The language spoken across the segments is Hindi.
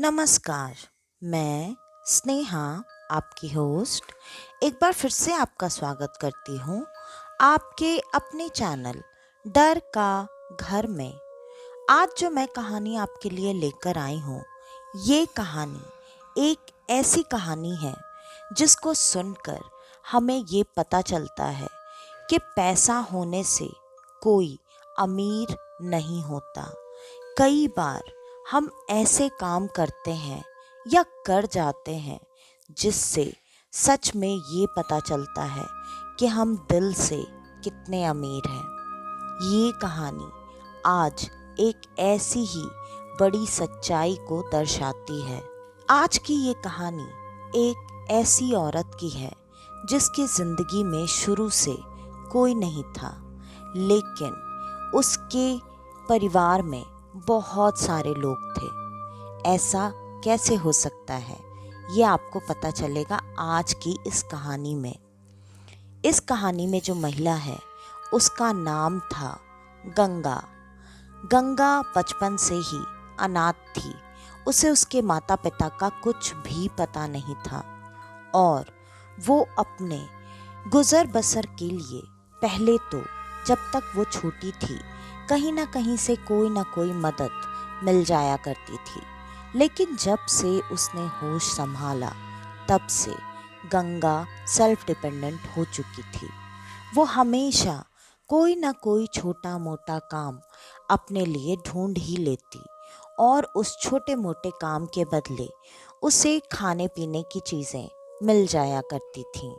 नमस्कार। मैं स्नेहा, आपकी होस्ट, एक बार फिर से आपका स्वागत करती हूँ आपके अपने चैनल डर का घर में। आज जो मैं कहानी आपके लिए लेकर आई हूँ, ये कहानी एक ऐसी कहानी है जिसको सुनकर हमें ये पता चलता है कि पैसा होने से कोई अमीर नहीं होता। कई बार हम ऐसे काम करते हैं या कर जाते हैं जिससे सच में ये पता चलता है कि हम दिल से कितने अमीर हैं। ये कहानी आज एक ऐसी ही बड़ी सच्चाई को दर्शाती है। आज की ये कहानी एक ऐसी औरत की है जिसकी जिंदगी में शुरू से कोई नहीं था, लेकिन उसके परिवार में बहुत सारे लोग थे। ऐसा कैसे हो सकता है, ये आपको पता चलेगा आज की इस कहानी में। इस कहानी में जो महिला है उसका नाम था गंगा। गंगा बचपन से ही अनाथ थी। उसे उसके माता पिता का कुछ भी पता नहीं था और वो अपने गुजर बसर के लिए पहले तो जब तक वो छोटी थी कहीं ना कहीं से कोई ना कोई मदद मिल जाया करती थी, लेकिन जब से उसने होश संभाला तब से गंगा सेल्फ डिपेंडेंट हो चुकी थी। वो हमेशा कोई ना कोई छोटा मोटा काम अपने लिए ढूंढ ही लेती और उस छोटे मोटे काम के बदले उसे खाने पीने की चीज़ें मिल जाया करती थीं,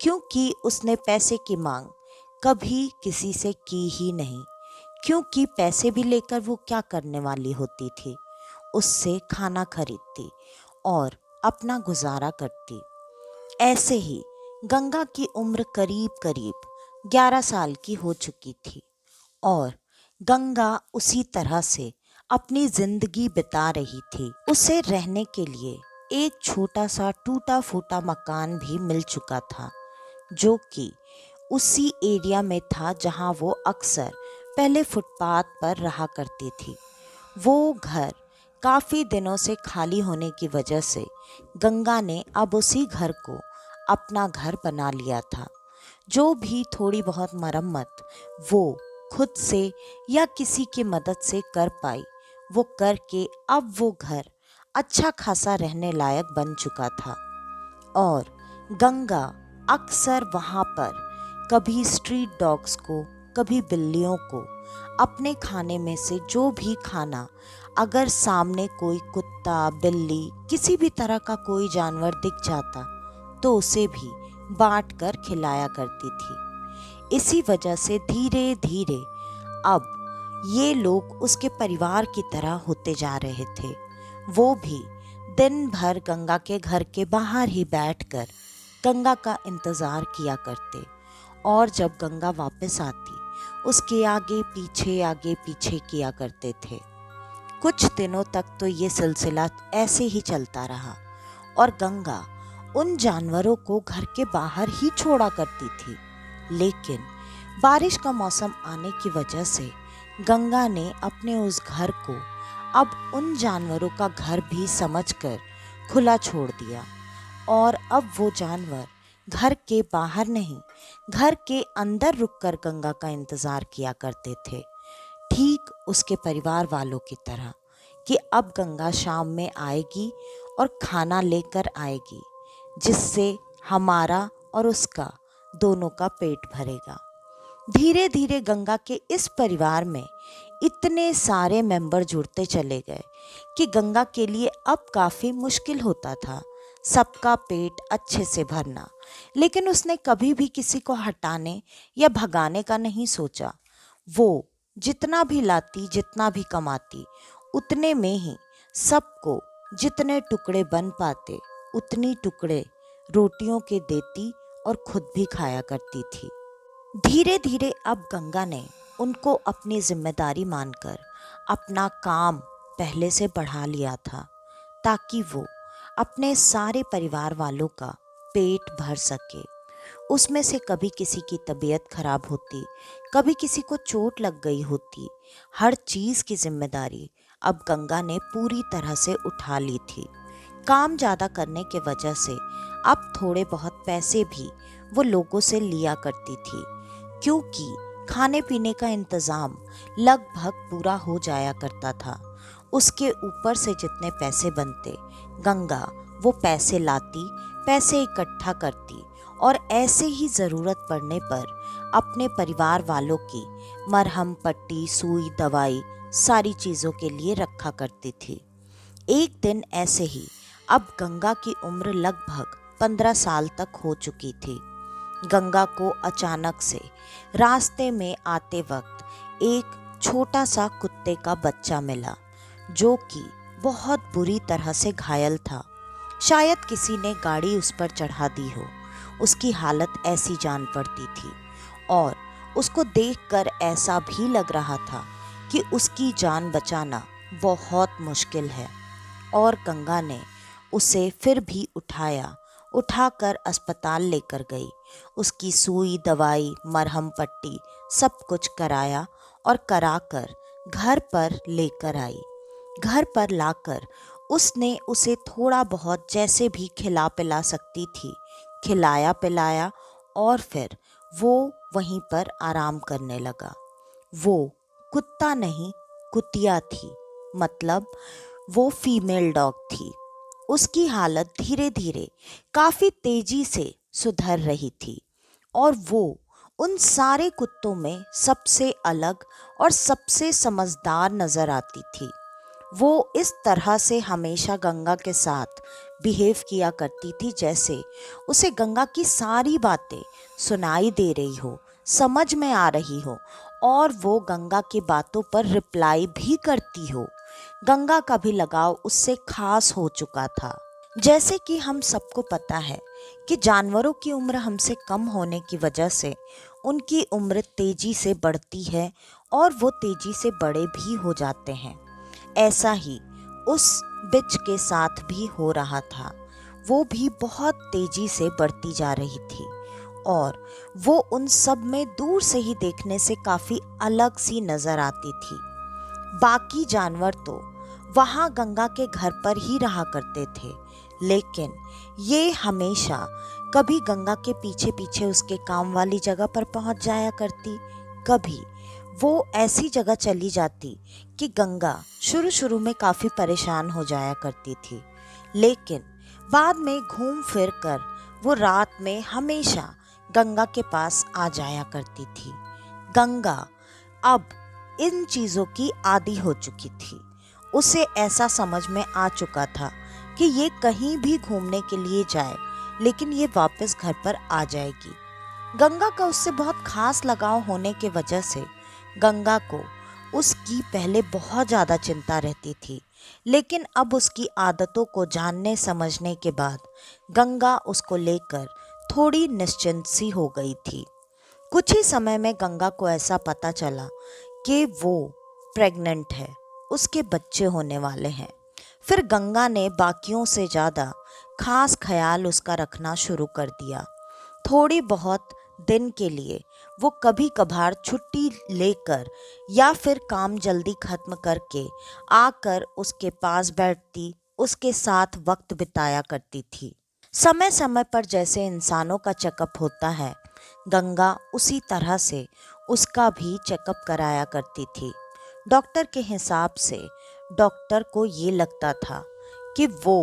क्योंकि उसने पैसे की मांग कभी किसी से की ही नहीं। क्योंकि पैसे भी लेकर वो क्या करने वाली होती थी, उससे खाना खरीदती और अपना गुजारा करती। ऐसे ही गंगा की उम्र करीब करीब 11 साल की हो चुकी थी और गंगा उसी तरह से अपनी जिंदगी बिता रही थी। उसे रहने के लिए एक छोटा सा टूटा फूटा मकान भी मिल चुका था, जो कि उसी एरिया में था जहां वो अक्सर पहले फुटपाथ पर रहा करती थी। वो घर काफ़ी दिनों से खाली होने की वजह से गंगा ने अब उसी घर को अपना घर बना लिया था। जो भी थोड़ी बहुत मरम्मत वो खुद से या किसी की मदद से कर पाई, वो करके अब वो घर अच्छा खासा रहने लायक बन चुका था। और गंगा अक्सर वहाँ पर कभी स्ट्रीट डॉग्स को, कभी बिल्लियों को अपने खाने में से जो भी खाना, अगर सामने कोई कुत्ता, बिल्ली, किसी भी तरह का कोई जानवर दिख जाता तो उसे भी बांट कर खिलाया करती थी। इसी वजह से धीरे धीरे अब ये लोग उसके परिवार की तरह होते जा रहे थे। वो भी दिन भर गंगा के घर के बाहर ही बैठकर गंगा का इंतज़ार किया करते और जब गंगा वापस आती उसके आगे पीछे किया करते थे। कुछ दिनों तक तो ये सिलसिला ऐसे ही चलता रहा और गंगा उन जानवरों को घर के बाहर ही छोड़ा करती थी। लेकिन बारिश का मौसम आने की वजह से गंगा ने अपने उस घर को अब उन जानवरों का घर भी समझकर खुला छोड़ दिया और अब वो जानवर घर के बाहर नहीं, घर के अंदर रुककर गंगा का इंतजार किया करते थे, ठीक उसके परिवार वालों की तरह कि अब गंगा शाम में आएगी और खाना लेकर आएगी, जिससे हमारा और उसका दोनों का पेट भरेगा। धीरे धीरे गंगा के इस परिवार में इतने सारे मेंबर जुड़ते चले गए कि गंगा के लिए अब काफ़ी मुश्किल होता था सबका पेट अच्छे से भरना। लेकिन उसने कभी भी किसी को हटाने या भगाने का नहीं सोचा। वो जितना भी लाती, जितना भी कमाती, उतने में ही सबको जितने टुकड़े बन पाते उतनी टुकड़े रोटियों के देती और खुद भी खाया करती थी। धीरे धीरे अब गंगा ने उनको अपनी जिम्मेदारी मानकर अपना काम पहले से बढ़ा लिया था, ताकि वो अपने सारे परिवार वालों का पेट भर सके। उसमें से कभी किसी की तबीयत खराब होती, कभी किसी को चोट लग गई होती, हर चीज़ की जिम्मेदारी अब गंगा ने पूरी तरह से उठा ली थी। काम ज़्यादा करने के वजह से अब थोड़े बहुत पैसे भी वो लोगों से लिया करती थी, क्योंकि खाने पीने का इंतज़ाम लगभग पूरा हो जाया करता था। उसके ऊपर से जितने पैसे बनते, गंगा वो पैसे लाती, पैसे इकट्ठा करती और ऐसे ही ज़रूरत पड़ने पर अपने परिवार वालों की मरहम पट्टी, सुई, दवाई सारी चीज़ों के लिए रखा करती थी। एक दिन ऐसे ही अब गंगा की उम्र लगभग 15 साल तक हो चुकी थी। गंगा को अचानक से रास्ते में आते वक्त एक छोटा सा कुत्ते का बच्चा मिला, जो कि बहुत बुरी तरह से घायल था। शायद किसी ने गाड़ी उस पर चढ़ा दी हो। उसकी हालत ऐसी जान पड़ती थी और उसको देखकर ऐसा भी लग रहा था कि उसकी जान बचाना बहुत मुश्किल है। और गंगा ने उसे फिर भी उठाकर अस्पताल लेकर गई। उसकी सुई, दवाई, मरहम पट्टी सब कुछ कराया और कराकर घर पर लेकर आई। घर पर लाकर उसने उसे थोड़ा बहुत जैसे भी खिला पिला सकती थी खिलाया पिलाया और फिर वो वहीं पर आराम करने लगा। वो कुत्ता नहीं, कुतिया थी, मतलब वो फीमेल डॉग थी। उसकी हालत धीरे धीरे काफी तेजी से सुधर रही थी और वो उन सारे कुत्तों में सबसे अलग और सबसे समझदार नजर आती थी। वो इस तरह से हमेशा गंगा के साथ बिहेव किया करती थी जैसे उसे गंगा की सारी बातें सुनाई दे रही हो, समझ में आ रही हो और वो गंगा की बातों पर रिप्लाई भी करती हो। गंगा का भी लगाव उससे खास हो चुका था। जैसे कि हम सबको पता है कि जानवरों की उम्र हमसे कम होने की वजह से उनकी उम्र तेजी से बढ़ती है और वो तेजी से बड़े भी हो जाते हैं। ऐसा ही उस बिच के साथ भी हो रहा था। वो भी बहुत तेजी से बढ़ती जा रही थी और वो उन सब में दूर से ही देखने से काफी अलग सी नजर आती थी। बाकी जानवर तो वहां गंगा के घर पर ही रहा करते थे, लेकिन ये हमेशा कभी गंगा के पीछे पीछे उसके काम वाली जगह पर पहुंच जाया करती, कभी वो ऐसी जगह चली जाती कि गंगा शुरू शुरू में काफी परेशान हो जाया करती थी, लेकिन बाद में घूम फिर कर वो रात में हमेशा गंगा के पास आ जाया करती थी। गंगा अब इन चीजों की आदी हो चुकी थी। उसे ऐसा समझ में आ चुका था कि ये कहीं भी घूमने के लिए जाए, लेकिन ये वापस घर पर आ जाएगी। गंगा का उससे बहुत खास लगाव होने की वजह से गंगा को उसकी पहले बहुत ज़्यादा चिंता रहती थी, लेकिन अब उसकी आदतों को जानने समझने के बाद गंगा उसको लेकर थोड़ी निश्चिंत सी हो गई थी। कुछ ही समय में गंगा को ऐसा पता चला कि वो प्रेग्नेंट है, उसके बच्चे होने वाले हैं। फिर गंगा ने बाकियों से ज़्यादा खास ख्याल उसका रखना शुरू कर दिया। थोड़ी बहुत दिन के लिए वो कभी कभार छुट्टी लेकर या फिर काम जल्दी खत्म करके आकर उसके पास बैठती, उसके साथ वक्त बिताया करती थी। समय समय पर जैसे इंसानों का चेकअप होता है, गंगा उसी तरह से उसका भी चेकअप कराया करती थी। डॉक्टर के हिसाब से डॉक्टर को ये लगता था कि वो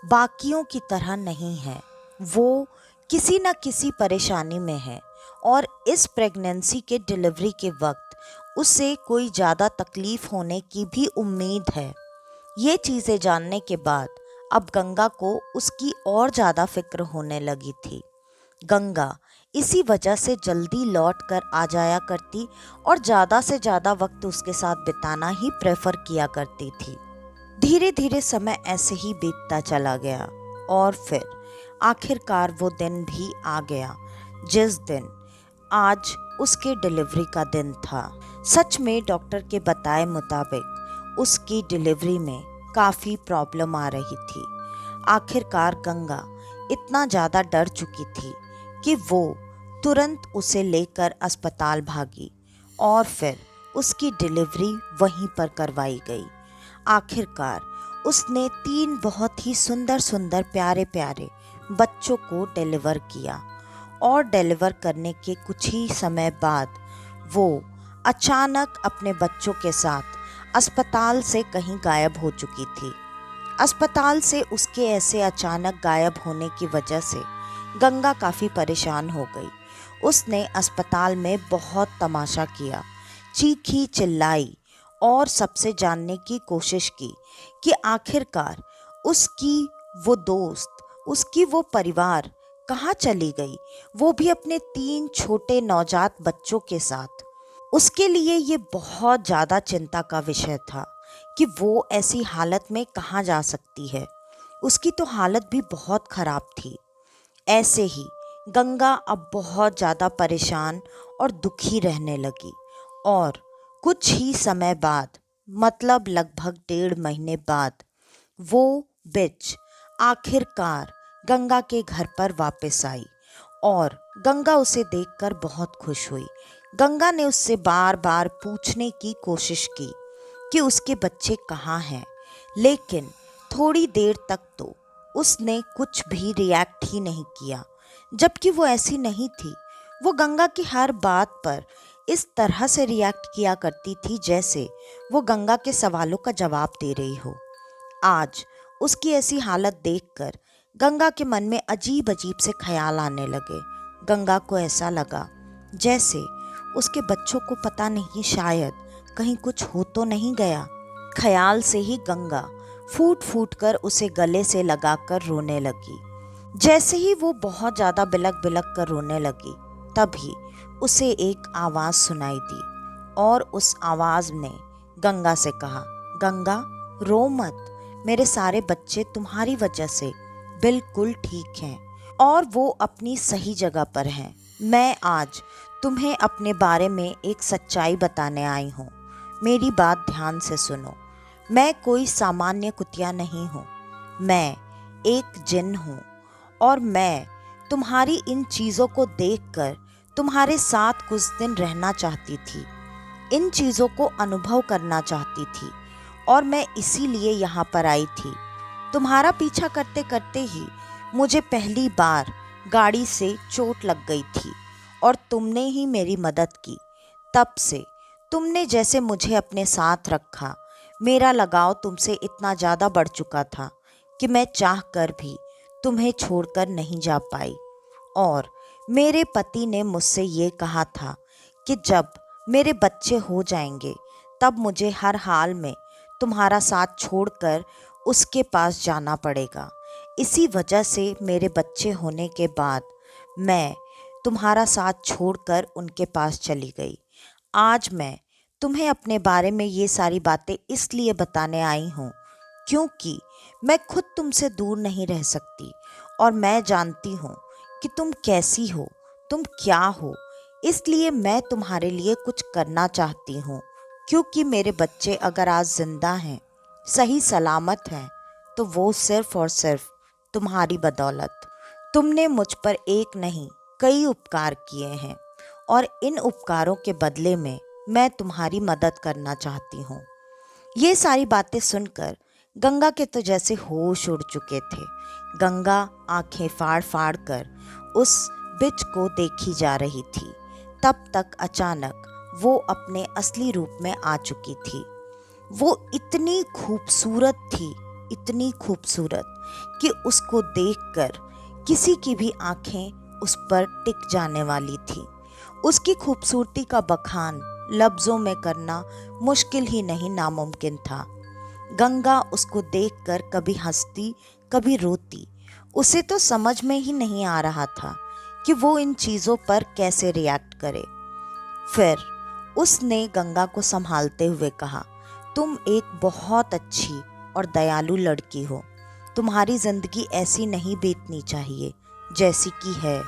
बाकियों की तरह नहीं है, वो किसी न किसी परेशानी में है और इस प्रेगनेंसी के डिलीवरी के वक्त उसे कोई ज़्यादा तकलीफ होने की भी उम्मीद है। ये चीज़ें जानने के बाद अब गंगा को उसकी और ज़्यादा फिक्र होने लगी थी। गंगा इसी वजह से जल्दी लौट कर आ जाया करती और ज़्यादा से ज़्यादा वक्त उसके साथ बिताना ही प्रेफर किया करती थी। धीरे धीरे समय ऐसे ही बीतता चला गया और फिर आखिरकार वो दिन भी आ गया जिस दिन आज उसके डिलीवरी का दिन था। सच में डॉक्टर के बताए मुताबिक उसकी डिलीवरी में काफ़ी प्रॉब्लम आ रही थी। आखिरकार गंगा इतना ज़्यादा डर चुकी थी कि वो तुरंत उसे लेकर अस्पताल भागी और फिर उसकी डिलीवरी वहीं पर करवाई गई। आखिरकार उसने 3 बहुत ही सुंदर सुंदर प्यारे प्यारे बच्चों को डिलीवर किया और डिलीवर करने के कुछ ही समय बाद वो अचानक अपने बच्चों के साथ अस्पताल से कहीं गायब हो चुकी थी। अस्पताल से उसके ऐसे अचानक गायब होने की वजह से गंगा काफ़ी परेशान हो गई। उसने अस्पताल में बहुत तमाशा किया, चीखी चिल्लाई और सबसे जानने की कोशिश की कि आखिरकार उसकी वो दोस्त, उसकी वो परिवार कहाँ चली गई, वो भी अपने 3 छोटे नवजात बच्चों के साथ। उसके लिए ये बहुत ज़्यादा चिंता का विषय था कि वो ऐसी हालत में कहाँ जा सकती है। उसकी तो हालत भी बहुत ख़राब थी। ऐसे ही गंगा अब बहुत ज़्यादा परेशान और दुखी रहने लगी और कुछ ही समय बाद, मतलब लगभग 1.5 महीने बाद, वो बिच आखिरकार गंगा के घर पर वापस आई और गंगा उसे देखकर बहुत खुश हुई। गंगा ने उससे बार बार पूछने की कोशिश की कि उसके बच्चे कहाँ हैं, लेकिन थोड़ी देर तक तो उसने कुछ भी रिएक्ट ही नहीं किया। जबकि वो ऐसी नहीं थी, वो गंगा की हर बात पर इस तरह से रिएक्ट किया करती थी जैसे वो गंगा के सवालों का जवाब दे रही हो। आज उसकी ऐसी हालत देखकर गंगा के मन में अजीब अजीब से ख्याल आने लगे। गंगा को ऐसा लगा जैसे उसके बच्चों को पता नहीं, शायद कहीं कुछ हो तो नहीं गया। ख्याल से ही गंगा फूट फूट कर उसे गले से लगाकर रोने लगी। जैसे ही वो बहुत ज़्यादा बिलक बिलक कर रोने लगी, तभी उसे एक आवाज़ सुनाई दी और उस आवाज़ ने गंगा से कहा, गंगा रो मत, मेरे सारे बच्चे तुम्हारी वजह से बिल्कुल ठीक हैं और वो अपनी सही जगह पर हैं। मैं आज तुम्हें अपने बारे में एक सच्चाई बताने आई हूँ। मेरी बात ध्यान से सुनो। मैं कोई सामान्य कुतिया नहीं हूँ, मैं एक जिन हूँ और मैं तुम्हारी इन चीज़ों को देखकर तुम्हारे साथ कुछ दिन रहना चाहती थी, इन चीज़ों को अनुभव करना चाहती थी और मैं इसीलिए यहाँ पर आई थी। तुम्हारा पीछा करते करते ही मुझे पहली बार गाड़ी से चोट लग गई थी और तुमने ही मेरी मदद की। तब से तुमने जैसे मुझे अपने साथ रखा, मेरा लगाव तुमसे इतना ज़्यादा बढ़ चुका था कि मैं चाह कर भी तुम्हें छोड़कर नहीं जा पाई। और मेरे पति ने मुझसे ये कहा था कि जब मेरे बच्चे हो जाएंगे तब मुझे हर हाल में तुम्हारा साथ छोड़कर उसके पास जाना पड़ेगा। इसी वजह से मेरे बच्चे होने के बाद मैं तुम्हारा साथ छोड़कर उनके पास चली गई। आज मैं तुम्हें अपने बारे में ये सारी बातें इसलिए बताने आई हूँ क्योंकि मैं खुद तुमसे दूर नहीं रह सकती और मैं जानती हूँ कि तुम कैसी हो, तुम क्या हो। इसलिए मैं तुम्हारे लिए कुछ करना चाहती हूँ क्योंकि मेरे बच्चे अगर आज जिंदा हैं, सही सलामत हैं, तो वो सिर्फ और सिर्फ तुम्हारी बदौलत। तुमने मुझ पर एक नहीं कई उपकार किए हैं और इन उपकारों के बदले में मैं तुम्हारी मदद करना चाहती हूँ। ये सारी बातें सुनकर गंगा के तो जैसे होश उड़ चुके थे। गंगा आंखें फाड़ फाड़ कर उस बिच को देखी जा रही थी। तब तक अचानक वो अपने असली रूप में आ चुकी थी। वो इतनी खूबसूरत थी, इतनी खूबसूरत कि उसको देखकर किसी की भी आंखें उस पर टिक जाने वाली थी। उसकी खूबसूरती का बखान लफ्ज़ों में करना मुश्किल ही नहीं, नामुमकिन था। गंगा उसको देखकर कभी हंसती कभी रोती। उसे तो समझ में ही नहीं आ रहा था कि वो इन चीज़ों पर कैसे रिएक्ट करे। फिर उसने गंगा को संभालते हुए कहा, तुम एक बहुत अच्छी और दयालु लड़की हो। तुम्हारी ज़िंदगी ऐसी नहीं बीतनी चाहिए जैसी कि है,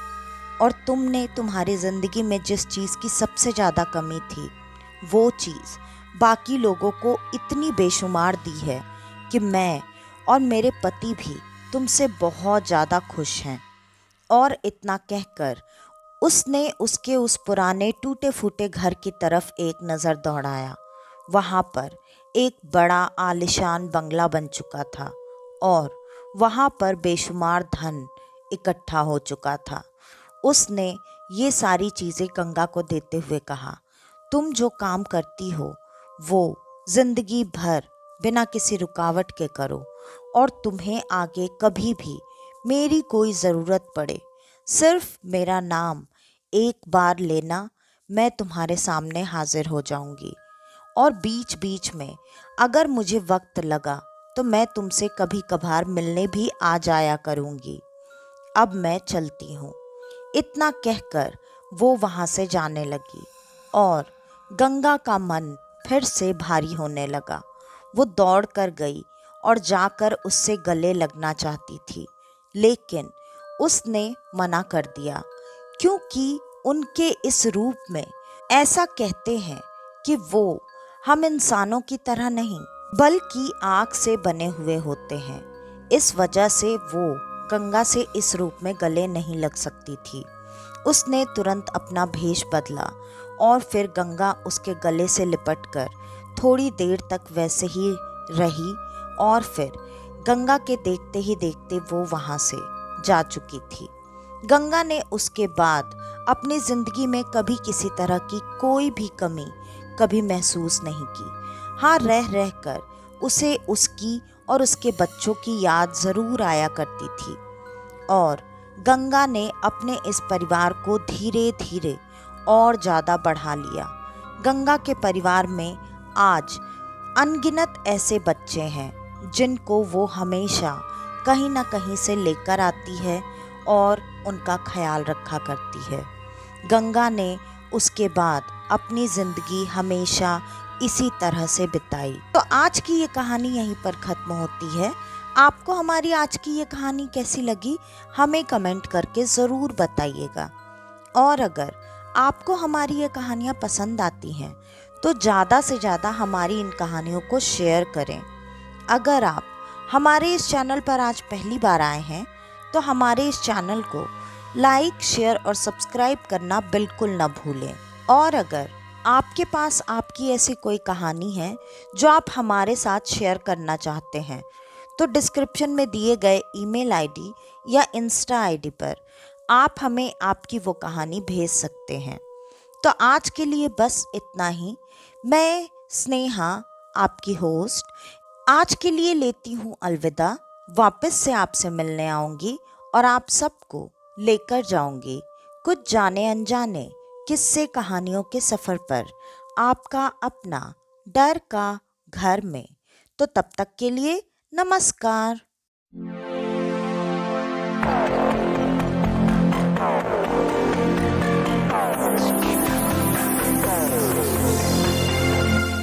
और तुमने तुम्हारी ज़िंदगी में जिस चीज़ की सबसे ज़्यादा कमी थी, वो चीज़ बाकी लोगों को इतनी बेशुमार दी है कि मैं और मेरे पति भी तुमसे बहुत ज़्यादा खुश हैं। और इतना कहकर उसने उसके उस पुराने टूटे फूटे घर की तरफ एक नज़र दौड़ाया। वहाँ पर एक बड़ा आलीशान बंगला बन चुका था और वहाँ पर बेशुमार धन इकट्ठा हो चुका था। उसने ये सारी चीज़ें गंगा को देते हुए कहा, तुम जो काम करती हो वो जिंदगी भर बिना किसी रुकावट के करो और तुम्हें आगे कभी भी मेरी कोई ज़रूरत पड़े, सिर्फ मेरा नाम एक बार लेना, मैं तुम्हारे सामने हाजिर हो जाऊंगी। और बीच बीच में अगर मुझे वक्त लगा तो मैं तुमसे कभी कभार मिलने भी आ जाया करूंगी। अब मैं चलती हूँ। इतना कहकर वो वहाँ से जाने लगी और गंगा का मन फिर से भारी होने लगा। वो दौड़ कर गई और जाकर उससे गले लगना चाहती थी, लेकिन उसने मना कर दिया, क्योंकि उनके इस रूप में ऐसा कहते हैं कि वो हम इंसानों की तरह नहीं बल्कि आग से बने हुए होते हैं। इस वजह से वो गंगा से इस रूप में गले नहीं लग सकती थी। उसने तुरंत अपना भेष बदला और फिर गंगा उसके गले से लिपटकर थोड़ी देर तक वैसे ही रही और फिर गंगा के देखते ही देखते वो वहाँ से जा चुकी थी। गंगा ने उसके बाद अपनी जिंदगी में कभी किसी तरह की कोई भी कमी कभी महसूस नहीं की। हाँ, रह रह कर उसे उसकी और उसके बच्चों की याद ज़रूर आया करती थी और गंगा ने अपने इस परिवार को धीरे धीरे और ज़्यादा बढ़ा लिया। गंगा के परिवार में आज अनगिनत ऐसे बच्चे हैं जिनको वो हमेशा कहीं ना कहीं से लेकर आती है और उनका ख्याल रखा करती है। गंगा ने उसके बाद अपनी ज़िंदगी हमेशा इसी तरह से बिताई। तो आज की ये कहानी यहीं पर ख़त्म होती है। आपको हमारी आज की ये कहानी कैसी लगी हमें कमेंट करके ज़रूर बताइएगा। और अगर आपको हमारी ये कहानियाँ पसंद आती हैं तो ज़्यादा से ज़्यादा हमारी इन कहानियों को शेयर करें। अगर आप हमारे इस चैनल पर आज पहली बार आए हैं तो हमारे इस चैनल को लाइक, शेयर और सब्सक्राइब करना बिल्कुल न भूलें। और अगर आपके पास आपकी ऐसी कोई कहानी है जो आप हमारे साथ शेयर करना चाहते हैं तो डिस्क्रिप्शन में दिए गए ईमेल आईडी या इंस्टा आईडी पर आप हमें आपकी वो कहानी भेज सकते हैं। तो आज के लिए बस इतना ही। मैं स्नेहा, आपकी होस्ट, आज के लिए लेती हूँ अलविदा। वापस से आपसे मिलने आऊँगी और आप सबको लेकर जाऊँगी कुछ जाने अनजाने किस्से कहानियों के सफ़र पर, आपका अपना डर का घर में। तो तब तक के लिए नमस्कार।